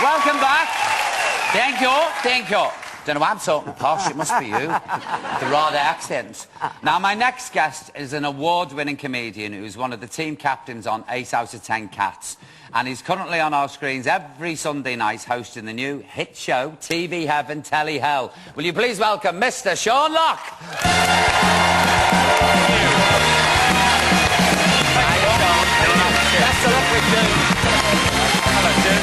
Welcome back. Thank you, thank you. Don't know why I'm talking posh, it must be you. The rather accent. Now, my next guest is an award-winning comedian who's one of the team captains on 8 out of 10 Cats. And he's currently on our screens every Sunday night hosting the new hit show, TV Heaven, Telly Hell. Will you please welcome Mr. Sean Locke? Best of luck with June. Hello, June.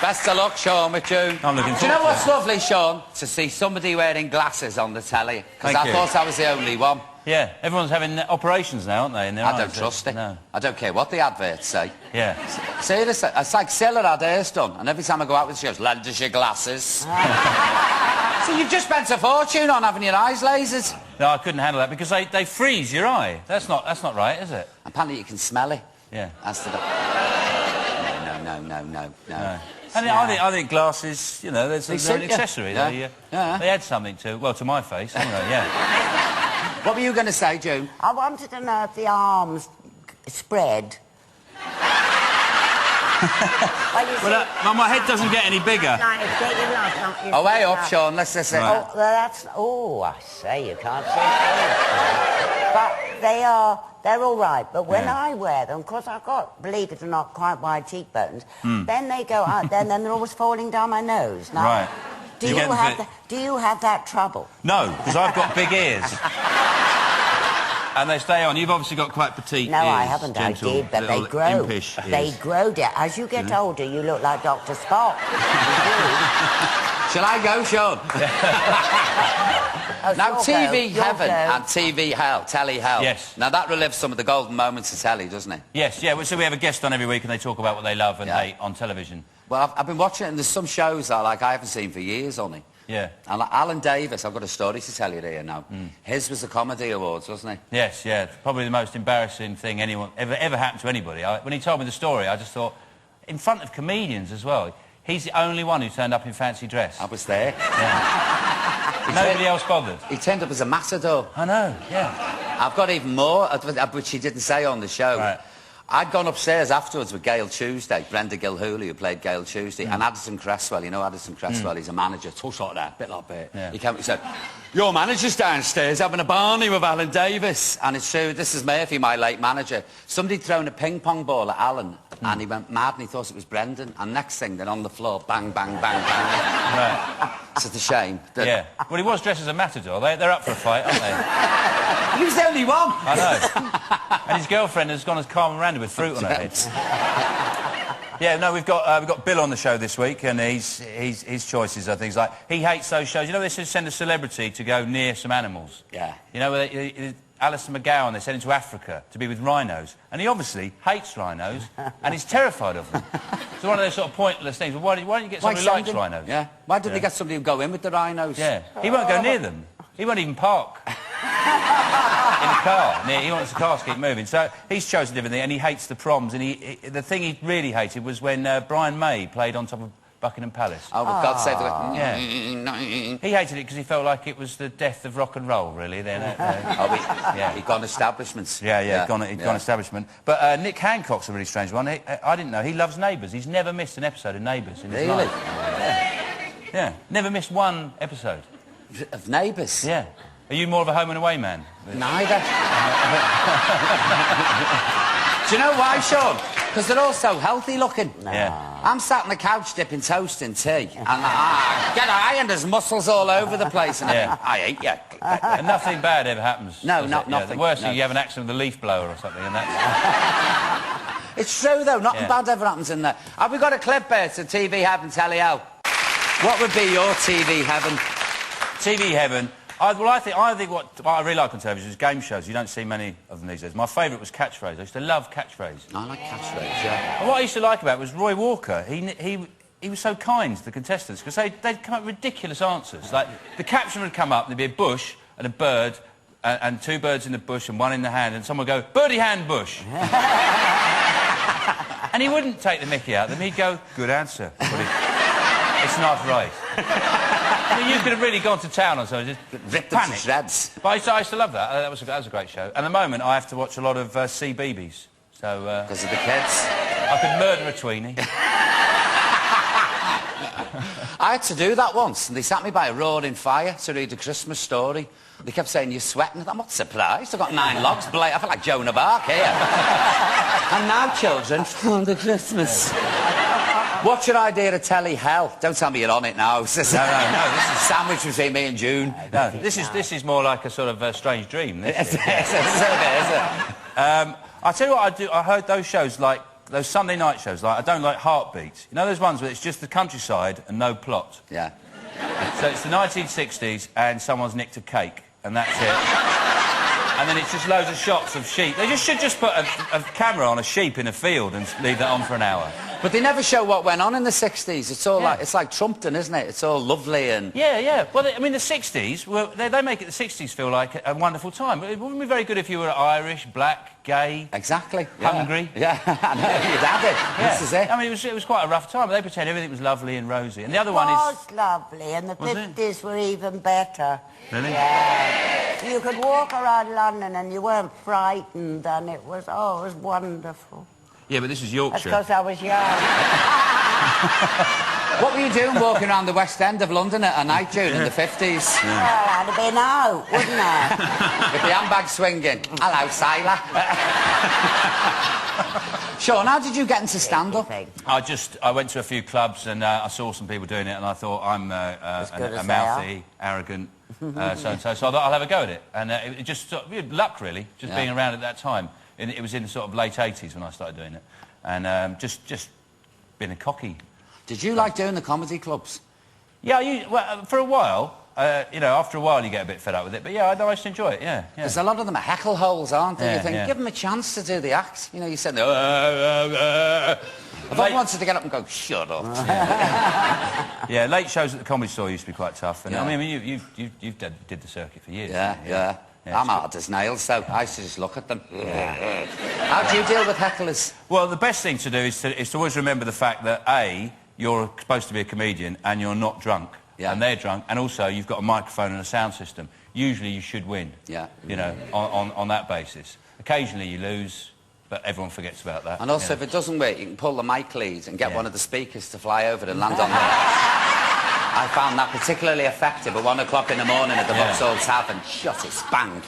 Best of luck, Sean, with June. I'm looking forward to it. Do you know what's lovely, Sean? To see somebody wearing glasses on the telly. Because I thought I was the only one. Yeah, everyone's having operations now, aren't they? In their I don't trust it. No. I don't care what the adverts say. Yeah. Seriously, it's like Scylla had hers done, and every time I go out with her, she goes, lend us your glasses. So you've just spent a fortune on having your eyes lasered. No, I couldn't handle that because they freeze your eye. That's not right, is it? Apparently you can smell it. Yeah. As to the... No. And I think glasses, you know, there's an accessory. Yeah. They add something to my face, anyway, yeah. What were you going to say, June? I wanted to know if the arms spread. Well, my head doesn't get any bigger. Oh, way up, Sean, let's listen. Right. I say, you can't see it. But they're all right. But when I wear them, because I've got, believe it or not, quite wide cheekbones, then they go out, then they're always falling down my nose. Now, right. Do you have that trouble? No, because I've got big ears. And they stay on. You've obviously got quite petite ears. No, I haven't. Gentle, I did, but they grow. Impish they ears. grow. As you get older, you look like Dr. Spock. Shall I go, Sean? Now, TV Heaven and TV Hell, Telly Hell. Yes. Now, that relives some of the golden moments of telly, doesn't it? Yes, yeah. So we have a guest on every week and they talk about what they love and hate on television. Well, I've been watching it, and there's some shows that I haven't seen for years on it. Yeah. And like Alan Davis, I've got a story to tell you here now. His was the Comedy Awards, wasn't he? Yes, yeah. Probably the most embarrassing thing anyone ever happened to anybody. When he told me the story, I just thought, in front of comedians as well, he's the only one who turned up in fancy dress. I was there. Yeah. Nobody else bothered. He turned up as a matador. I know, yeah. I've got even more, which he didn't say on the show. Right. I'd gone upstairs afterwards with Gail Tuesday, Brenda Gilhooly, who played Gail Tuesday, and Addison Cresswell. You know Addison Cresswell? He's a manager, touch like that, bit like that. Yeah. He came and he said, your manager's downstairs having a barney with Alan Davis. And it's true, this is Murphy, my late manager. Somebody'd thrown a ping-pong ball at Alan, and he went mad and he thought it was Brendan. And next thing, then on the floor, bang, bang, bang, bang. Right. It's a shame. Yeah. Well, he was dressed as a matador. They're up for a fight, aren't they? He was the only one. I know. And his girlfriend has gone as Carmen Miranda with fruit on her head. Yeah, no, we've got Bill on the show this week, and his choices are things like he hates those shows. You know, they should send a celebrity to go near some animals. Yeah. You know, Alistair McGowan, they sent him to Africa to be with rhinos, and he obviously hates rhinos, and he's terrified of them. So one of those sort of pointless things. Well, why don't you get somebody who likes rhinos? Yeah. Why didn't they get somebody who'd go in with the rhinos? Yeah. He won't go near them. He won't even park in a car. He wants the cars to keep moving. So he's chosen differently, and he hates the proms. And the thing he really hated was when Brian May played on top of Buckingham Palace. Oh, for God's sake. Yeah. He hated it because he felt like it was the death of rock and roll, really. Then, he'd gone establishments. He'd gone establishment. But Nick Hancock's a really strange one. I didn't know. He loves Neighbours. He's never missed an episode of Neighbours in his life. Yeah. Never missed one episode. Of Neighbours? Yeah. Are you more of a home and away man? Neither. Do you know why, Sean? Because they're all so healthy looking. Yeah. I'm sat on the couch dipping toast in tea, and get eye, and there's muscles all over the place, and I hate you. And nothing bad ever happens. No, nothing. The worst is you have an accident with a leaf blower or something, and that's... It's true, though. Nothing bad ever happens in there. Have we got a clip here to TV Heaven, Telly Hell? What would be your TV Heaven? TV Heaven... I think what I really like on television is game shows. You don't see many of them these days. My favourite was Catchphrase. I used to love Catchphrase. I like Catchphrase, yeah. And what I used to like about it was Roy Walker. He was so kind to the contestants because they'd come up with ridiculous answers. Like, the caption would come up, and there'd be a bush and a bird, and two birds in the bush and one in the hand, and someone would go, birdie hand bush. And he wouldn't take the mickey out of them. He'd go, good answer. It's not right. I mean, you could have really gone to town on something, just ripped them to shreds. But I used to love that. That was a great show. And at the moment, I have to watch a lot of CBeebies. So... Because of the kids. I could murder a tweenie. I had to do that once, and they sat me by a roaring fire to read a Christmas story. They kept saying, you're sweating. I'm not surprised. I've got 9 logs. I feel like Joan of Arc here. And now, children, for the Christmas. What's your idea of Telly Hell? Don't tell me you're on it now. No, this is a sandwich between me and June. No, this is more like a sort of strange dream. This is. I tell you what I do. I heard those shows like those Sunday night shows. Like I don't like Heartbeat. You know those ones where it's just the countryside and no plot. Yeah. So it's the 1960s and someone's nicked a cake and that's it. And then it's just loads of shots of sheep. They should just put a camera on a sheep in a field and leave that on for an hour. But they never show what went on in the 60s. It's all like, it's like Trumpton, isn't it? It's all lovely and... Yeah, yeah. Well, I mean, the 60s, well, they make it the 60s feel like a wonderful time. It wouldn't be very good if you were Irish, black, gay... Exactly. Hungry. Yeah, I know, you'd have it. Yeah. This is it. I mean, it was quite a rough time, but they pretend everything was lovely and rosy. And the other one is... It was lovely, and the 50s were even better. Really? Yeah. You could walk around London and you weren't frightened, and it was wonderful. Yeah, but this is That's Yorkshire. because I was young. What were you doing walking around the West End of London at night, June, in the 50s? Well, I'd have been out, wouldn't I? With the handbag swinging. Hello, sailor. Sean, how did you get into stand-up? I went to a few clubs and I saw some people doing it and I thought I'm a mouthy, arrogant, so-and-so, so I thought I'll have a go at it. And it just sort of, luck, really, just being around at that time. It was in the sort of late 80s when I started doing it. And just being a cocky. Did you like doing the comedy clubs? Yeah, well, for a while. You know, after a while you get a bit fed up with it. But yeah, I used to enjoy it, yeah. There's a lot of them are heckle holes, aren't they? Yeah, You think, give them a chance to do the act. You know, you said, if I wanted to get up and go, shut up. Yeah, late shows at the Comedy Store used to be quite tough. And, Yeah. I mean, you've did the circuit for years. Yeah. I'm hard as nails, so I used to just look at them. How do you deal with hecklers? Well, the best thing to do is to always remember the fact that, A, you're supposed to be a comedian and you're not drunk. Yeah. And they're drunk, and also you've got a microphone and a sound system. Usually you should win. Yeah. You know, on that basis. Occasionally you lose, but everyone forgets about that. And also, if it doesn't work, you can pull the mic lead and get one of the speakers to fly over and land on them. I found that particularly effective at 1 o'clock in the morning at the Vauxhall Tavern. Shut it, bang.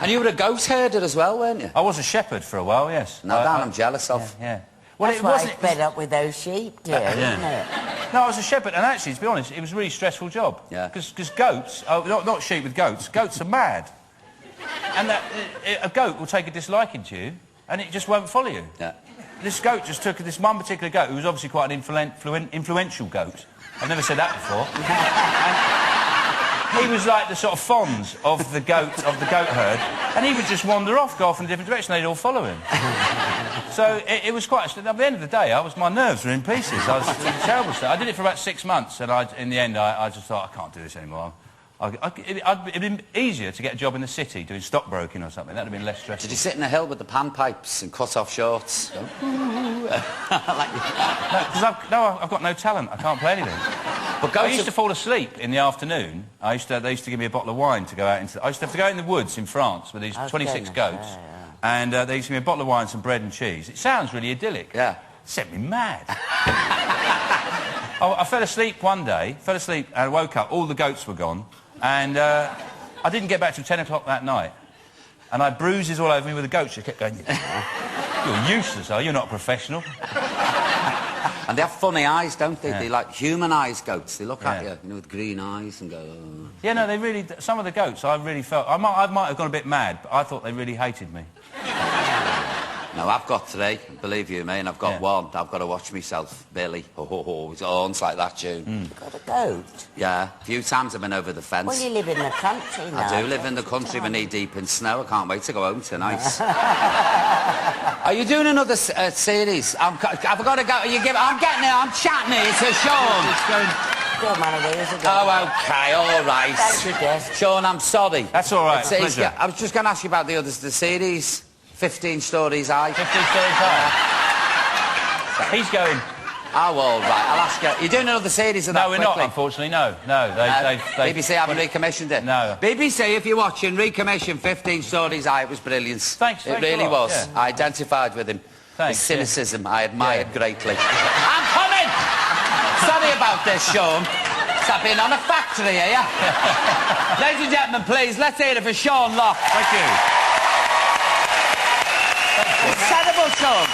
And you were a goat herder as well, weren't you? I was a shepherd for a while, yes. Now that I'm jealous of. Yeah. Well, That's why I fed up with those sheep, too, isn't it? No, I was a shepherd, and actually, to be honest, it was a really stressful job. Yeah. Because goats, not sheep with goats, goats are mad. And a goat will take a disliking to you, and it just won't follow you. Yeah. This goat just took this one particular goat, who was obviously quite an influential goat. I've never said that before. And he was like the sort of Fonz of the goat herd, and he would just wander off, go off in a different direction, they'd all follow him. So it was quite... At the end of the day, my nerves were in pieces. It was terrible stuff. I did it for about 6 months, and in the end, I just thought, I can't do this anymore. It'd been easier to get a job in the city doing stockbroking or something. That'd have been less stressful. Did you sit in the hill with the panpipes and cut-off shorts? Because I've got no talent. I can't play anything. But I used to fall asleep in the afternoon. They used to give me a bottle of wine to go out into... I used to have to go in the woods in France with these 26 goats. And they used to give me a bottle of wine, some bread and cheese. It sounds really idyllic. Yeah. It sent me mad. I fell asleep one day, and I woke up, all the goats were gone, and I didn't get back till 10 o'clock that night. And I had bruises all over me with the goats. They kept going, you're useless, are you? You're not a professional. And they have funny eyes, don't they? Yeah. They like humanised goats. They look at you, with green eyes and go... Oh. Yeah, no, they really... Some of the goats, I really felt... I might have gone a bit mad, but I thought they really hated me. No, I've got 3, believe you me, and I've got 1. I've got to watch myself, Billy. His horns like that, June. You've got a goat? Yeah, a few times I've been over the fence. Well, you live in the country now. I do live in the country, we're knee-deep in snow. I can't wait to go home tonight. Are you doing another series? I've got to go... I'm getting it, I'm chatting it to Sean. Oh, OK, all right. Thank you, Jeff. Sean, I'm sorry. That's all right, pleasure. I was just going to ask you about the series. 15 Stories High. 15 Stories High. He's going... Oh, well, right, I'll ask you. You're doing another series of that No, we're not, quickly? unfortunately, no. No, BBC haven't recommissioned it? No. BBC, if you're watching, recommissioned 15 Stories High. It was brilliant. Thanks It really a lot, was. yeah. I identified with him. Thanks, His cynicism, I admired greatly. I'm coming! Sorry about this, Sean. I've been on a factory here. Ladies and gentlemen, please, let's hear it for Sean Locke. Thank you. It's terrible, Sean.